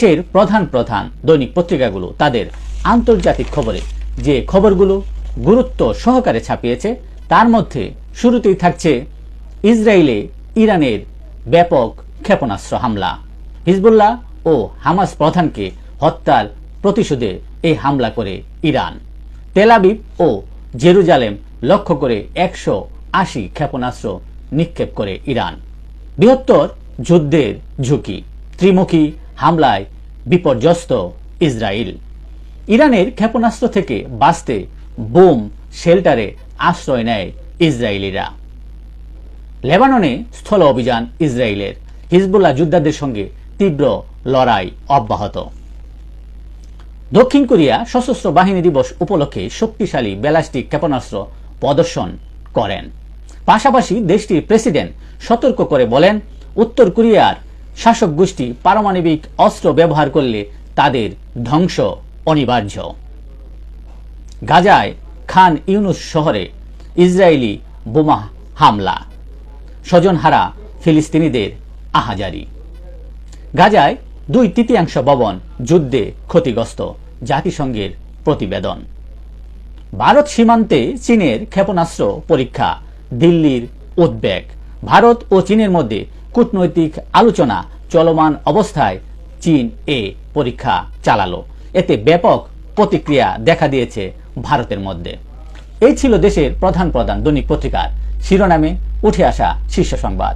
বিশ্বের প্রধান প্রধান দৈনিক পত্রিকাগুলো তাদের আন্তর্জাতিক খবরে যে খবরগুলো গুরুত্ব সহকারে ছাপিয়েছে তার মধ্যে শুরুতেই থাকছে ইসরায়েলে ইরানের ব্যাপক ক্ষেপণাস্ত্র হামলা। হিজবুল্লাহ ও হামাস প্রধানকে হত্যার প্রতিশোধে এই হামলা করে ইরান। তেল আবিব ও জেরুজালেম লক্ষ্য করে 180 ক্ষেপণাস্ত্র নিক্ষেপ করে ইরান। বৃহত্তর যুদ্ধের ঝুঁকি, ত্রিমুখী হামলায় বিপর্যস্ত ইসরায়েল। ইরানের ক্ষেপণাস্ত্র থেকে বাঁচতে বোম শেল্টারে আশ্রয় নেয় ইসরায়েলিরা। লেবাননে স্থল অভিযান ইসরায়েলের, হিজবুল্লাহ যোদ্ধাদের সঙ্গে তীব্র লড়াই অব্যাহত। দক্ষিণ কোরিয়া সশস্ত্র বাহিনী দিবস উপলক্ষে শক্তিশালী ব্যালিস্টিক ক্ষেপণাস্ত্র প্রদর্শন করেন। পাশাপাশি দেশটির প্রেসিডেন্ট সতর্ক করে বলেন, উত্তর কোরিয়ার শাসক গোষ্ঠী পারমাণবিক অস্ত্র ব্যবহার করলে তাদের ধ্বংস অনিবার্য। গাজায় খান ইউনুস শহরে ইসরায়েলি বোমা হামলা, স্বজনহারা ফিলিস্তিনিদের আহাজারি। গাজায় 2/3 ভবন যুদ্ধে ক্ষতিগ্রস্ত, জাতিসংঘের প্রতিবেদন। ভারত সীমান্তে চীনের ক্ষেপণাস্ত্র পরীক্ষা, দিল্লির উদ্বেগ। ভারত ও চীনের মধ্যে কূটনৈতিক আলোচনা চলমান অবস্থায় চীন এ পরীক্ষা চালালো। এতে ব্যাপক প্রতিক্রিয়া দেখা দিয়েছে ভারতের মধ্যে। এই ছিল দেশের প্রধান প্রধান দৈনিক পত্রিকার শিরোনামে উঠে আসা শীর্ষ সংবাদ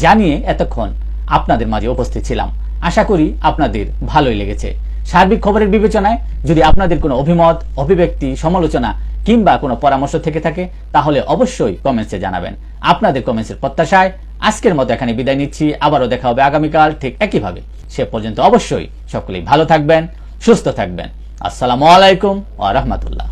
জানিয়ে এতক্ষণ আপনাদের মাঝে উপস্থিত ছিলাম। আশা করি আপনাদের ভালোই লেগেছে। সার্বিক খবরের বিবেচনায় যদি আপনাদের কোনো অভিমত, অভিব্যক্তি, সমালোচনা কিংবা কোনো পরামর্শ থেকে থাকে তাহলে অবশ্যই কমেন্টসে জানাবেন। আপনাদের কমেন্টসের প্রত্যাশায় আজকের মতো এখানে বিদায় নিচ্ছি। আবারও দেখা হবে আগামীকাল ঠিক একইভাবে। সে পর্যন্ত অবশ্যই সকলেই ভালো থাকবেন, সুস্থ থাকবেন। আসসালামু আলাইকুম ওয়া রাহমাতুল্লাহ।